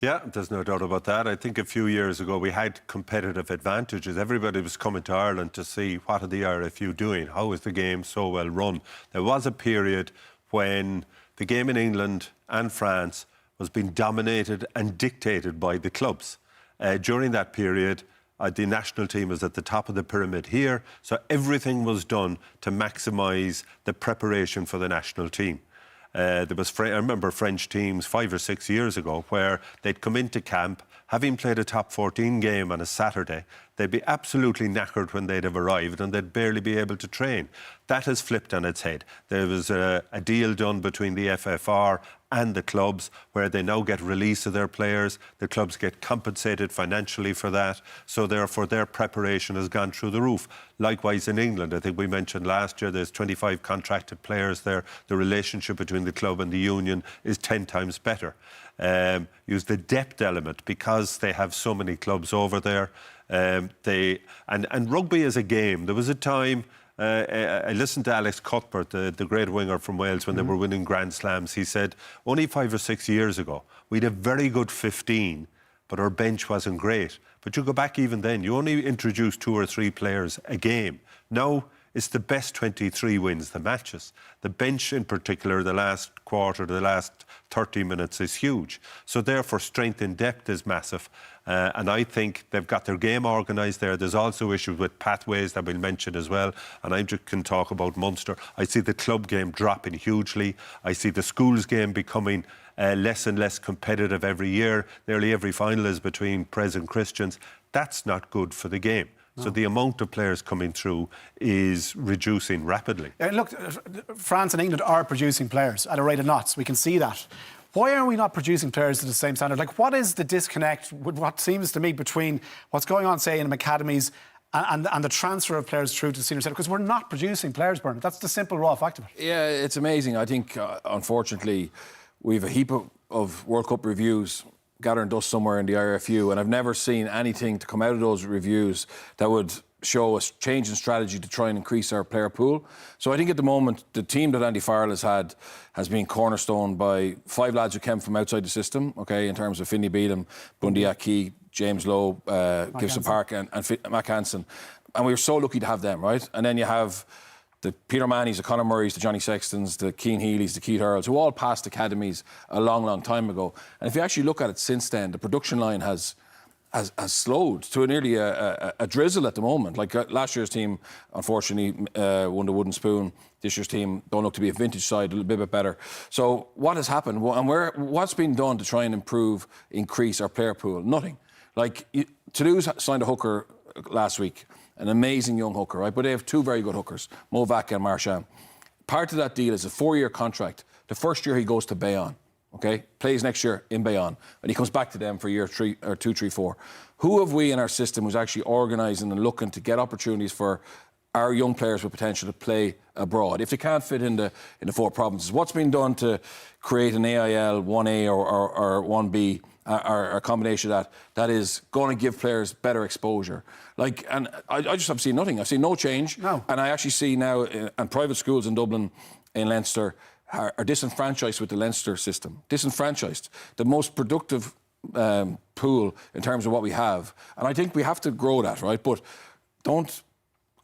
Yeah, there's no doubt about that. I think a few years ago we had competitive advantages. Everybody was coming to Ireland to see what are the RFU doing, how is the game so well run. There was a period when the game in England and France was being dominated and dictated by the clubs. During that period, the national team was at the top of the pyramid here, so everything was done to maximise the preparation for the national team. I remember French teams 5 or 6 years ago where they'd come into camp, having played a top 14 game on a Saturday, they'd be absolutely knackered when they'd have arrived and they'd barely be able to train. That has flipped on its head. There was a deal done between the FFR and the clubs where they now get release of their players. The clubs get compensated financially for that. So therefore their preparation has gone through the roof. Likewise in England, I think we mentioned last year there's 25 contracted players there. The relationship between the club and the union is 10 times better. Use the depth element because they have so many clubs over there. And rugby is a game. There was a time I listened to Alex Cuthbert, the great winger from Wales, when they were winning Grand Slams. He said, only 5 or 6 years ago, we had a very good 15, but our bench wasn't great. But you go back even then, you only introduced 2 or 3 players a game. Now, it's the best 23 wins the matches. The bench in particular, the last quarter, the last 30 minutes is huge. So therefore, strength in depth is massive. And I think they've got their game organised there. There's also issues with pathways that we'll mention as well. And I just can talk about Munster. I see the club game dropping hugely. I see the schools game becoming less and less competitive every year. Nearly every final is between Pres and Christians. That's not good for the game. So the amount of players coming through is reducing rapidly. Look, France and England are producing players at a rate of knots. We can see that. Why are we not producing players to the same standard? Like, what is the disconnect with what seems to me between what's going on, say, in academies and the transfer of players through to the senior set? Because we're not producing players, Bernard. That's the simple, raw fact of it. Yeah, it's amazing. I think, unfortunately, we have a heap of World Cup reviews gathering dust somewhere in the RFU, and I've never seen anything to come out of those reviews that would show a change in strategy to try and increase our player pool. So I think at the moment, the team that Andy Farrell has had has been cornerstoned by 5 lads who came from outside the system, okay, in terms of Finney Beadham, Bundy Aki, James Lowe, Gibson Park and Mac Hansen. And we were so lucky to have them, right? And then you have the Peter Mannies, the Conor Murrays, the Johnny Sextons, the Keane Healy's, the Keith Earls, who all passed academies a long, long time ago. And if you actually look at it since then, the production line has slowed to nearly a drizzle at the moment. Like last year's team, unfortunately, won the wooden spoon. This year's team don't look to be a vintage side, a little bit better. So what has happened? And what's been done to try and increase our player pool? Nothing. Like, Toulouse signed a hooker last week, an amazing young hooker, right? But they have 2 very good hookers, Mo Vaca and Marchand. Part of that deal is a 4-year contract. The first year he goes to Bayonne, okay? Plays next year in Bayonne, and he comes back to them for year 3 or 2, 3, 4. Who have we in our system who's actually organising and looking to get opportunities for our young players with potential to play abroad if they can't fit in the 4 provinces? What's been done to create an AIL 1A or 1B? Or a combination of that is going to give players better exposure. Like, and I just have seen nothing. I've seen no change. No. And I actually see now, and private schools in Dublin, in Leinster, are disenfranchised with the Leinster system. Disenfranchised. The most productive pool in terms of what we have. And I think we have to grow that, right? But don't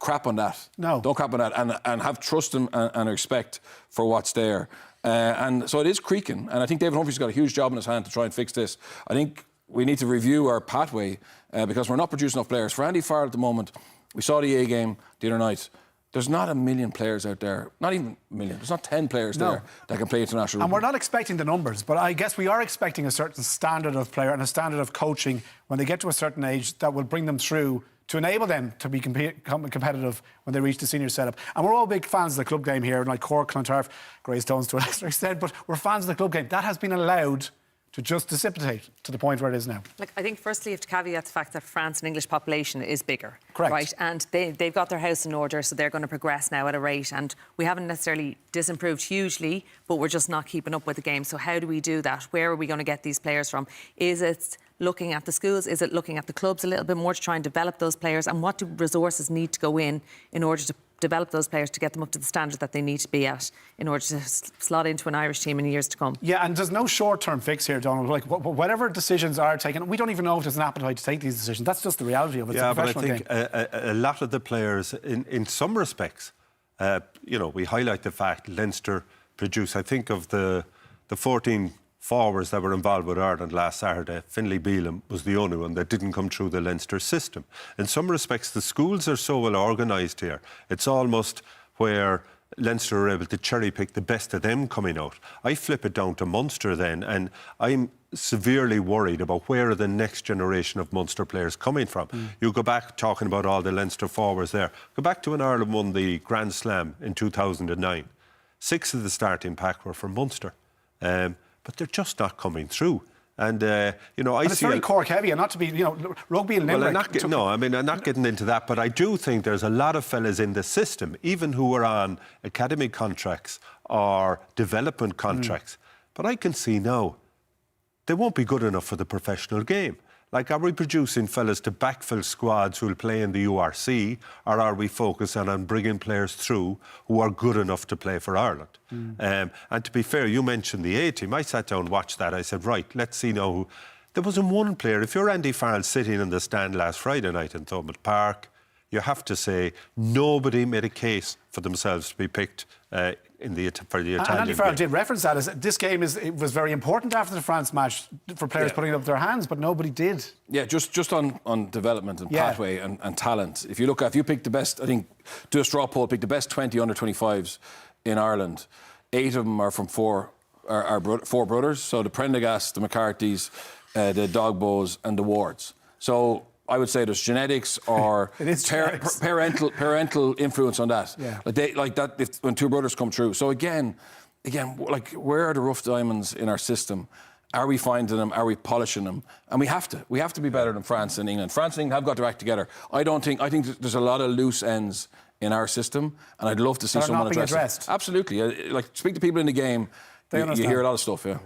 crap on that. No. Don't crap on that. And have trust and respect for what's there. And so it is creaking, and I think David Humphrey's got a huge job in his hand to try and fix this. I think we need to review our pathway because we're not producing enough players. For Andy Farrell at the moment, we saw the A game the other night. There's not 1 million players out there, not even 1 million. There's not 10 players there that can play international rugby. And rugby. we're not expecting the numbers, but I guess we are expecting a certain standard of player and a standard of coaching when they get to a certain age that will bring them through to enable them to be competitive when they reach the senior setup. And we're all big fans of the club game here, like Cork, Clontarf, Greystones to a lesser extent, but we're fans of the club game. That has been allowed to just dissipate to the point where it is now. Like, I think firstly you have to caveat the fact that France and English population is bigger. Correct. Right? And they've got their house in order, so they're going to progress now at a rate. And we haven't necessarily disimproved hugely, but we're just not keeping up with the game. So how do we do that? Where are we going to get these players from? Is it looking at the schools? Is it looking at the clubs a little bit more to try and develop those players? And what do resources need to go in order to develop those players to get them up to the standard that they need to be at in order to slot into an Irish team in years to come. Yeah, and there's no short-term fix here, Donald. Like, whatever decisions are taken, we don't even know if there's an appetite to take these decisions. That's just the reality of it. Yeah, it's a but I professional think game. a lot of the players, in some respects, we highlight the fact Leinster produced, I think of the 14 forwards that were involved with Ireland last Saturday, Finlay Bealham was the only one that didn't come through the Leinster system. In some respects, the schools are so well organised here. It's almost where Leinster are able to cherry-pick the best of them coming out. I flip it down to Munster then, and I'm severely worried about where are the next generation of Munster players coming from. You go back, talking about all the Leinster forwards there, go back to when Ireland won the Grand Slam in 2009. 6 of the starting pack were from Munster. But they're just not coming through. And, I and it's very Cork heavy, and not to be, Rugby and Limerick. I'm not getting into that, but I do think there's a lot of fellas in the system, even who are on academy contracts or development contracts. But I can see now they won't be good enough for the professional game. Like, are we producing fellas to backfill squads who will play in the URC, or are we focusing on bringing players through who are good enough to play for Ireland? And to be fair, you mentioned the A team. I sat down and watched that. I said, right, let's see now who. There wasn't one player. If you're Andy Farrell sitting in the stand last Friday night in Thomond Park, you have to say nobody made a case for themselves to be picked for the Italian And Andy Farrell game. did reference that. As this game was very important after the France match for players putting up their hands, but nobody did. Yeah, just on development and pathway and talent. If you pick the best, I think, do a straw poll, pick the best 20 under-25s in Ireland. 8 of them are from four brothers. So the Prendergasts, the McCarthy's, the Dogbows and the Wards. So I would say there's genetics or parental influence on that. Yeah. Like that when 2 brothers come through. So again, like, where are the rough diamonds in our system? Are we finding them? Are we polishing them? And we have to be better than France and England. France and England have got their act together. I think there's a lot of loose ends in our system, and I'd love to see someone address it. Absolutely. Like, speak to people in the game. You hear a lot of stuff, yeah.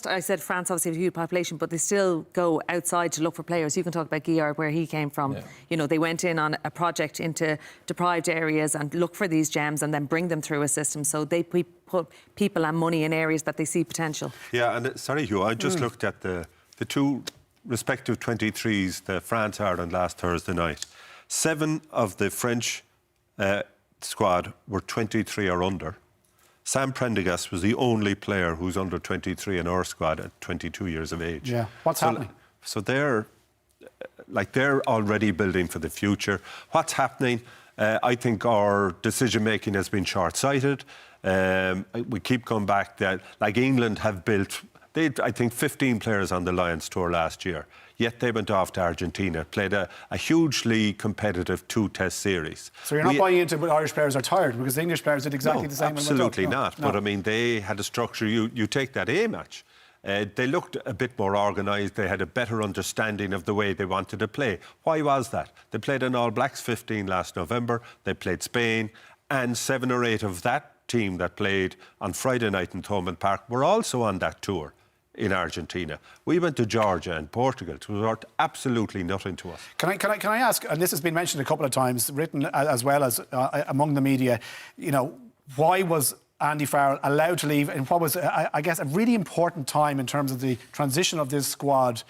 I said France obviously have a huge population, but they still go outside to look for players. You can talk about Guillard, where he came from. Yeah. They went in on a project into deprived areas and look for these gems and then bring them through a system. So they put people and money in areas that they see potential. Yeah, and sorry, Hugh, I just looked at the 2 respective 23s, the France-Ireland last Thursday night. 7 of the French squad were 23 or under. Sam Prendergast was the only player who's under 23 in our squad at 22 years of age. Yeah, what's happening? So they're already building for the future. What's happening? I think our decision-making has been short-sighted. We keep coming back that, like, England have built, they had, I think, 15 players on the Lions tour last year. Yet they went off to Argentina, played a hugely competitive 2-test series. So you're not buying into what Irish players are tired, because the English players did exactly the same. Absolutely not. No. But I mean, they had a structure. You take that A match. They looked a bit more organised. They had a better understanding of the way they wanted to play. Why was that? They played an All Blacks 15 last November. They played Spain, and 7 or 8 of that team that played on Friday night in Thomond Park were also on that tour in Argentina. We went to Georgia and Portugal. It was worth absolutely nothing to us. Can I ask, and this has been mentioned a couple of times, written as well as among the media, why was Andy Farrell allowed to leave in what was, I guess, a really important time in terms of the transition of this squad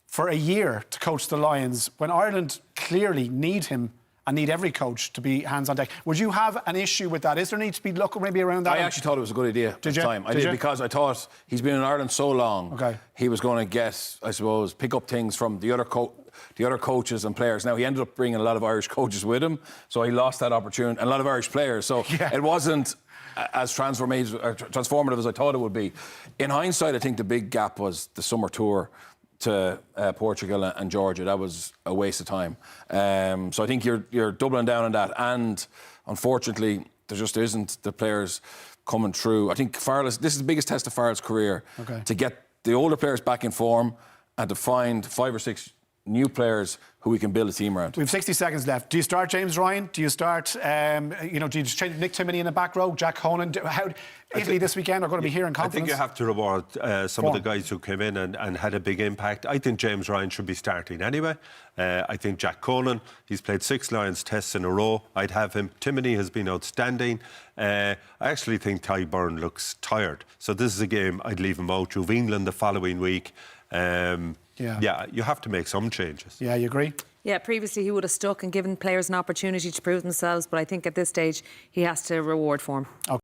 for a year to coach the Lions, when Ireland clearly need him and need every coach to be hands on deck? Would you have an issue with that? Is there need to be look maybe around that? I actually thought it was a good idea at the time. I did, because I thought he's been in Ireland so long. Okay. He was going to get, I suppose, pick up things from the other coaches and players. Now, he ended up bringing a lot of Irish coaches with him, so he lost that opportunity, and a lot of Irish players. So it wasn't as transformative as I thought it would be. In hindsight, I think the big gap was the summer tour to Portugal and Georgia. That was a waste of time. So I think you're doubling down on that. And unfortunately, there just isn't the players coming through. I think this is the biggest test of Farrell's career, to get the older players back in form and to find 5 or 6 new players who we can build a team around. We have 60 seconds left. Do you start James Ryan? Do you start, do you change Nick Timoney in the back row? Jack Coghlan? Italy this weekend are going to be here in confidence? I think you have to reward some of the guys who came in and had a big impact. I think James Ryan should be starting anyway. I think Jack Coghlan, he's played 6 Lions tests in a row. I'd have him. Timoney has been outstanding. I actually think Ty Byrne looks tired. So this is a game I'd leave him out. You've England the following week. Yeah, you have to make some changes. Yeah, you agree? Yeah, previously he would have stuck and given players an opportunity to prove themselves, but I think at this stage he has to reward form. Okay.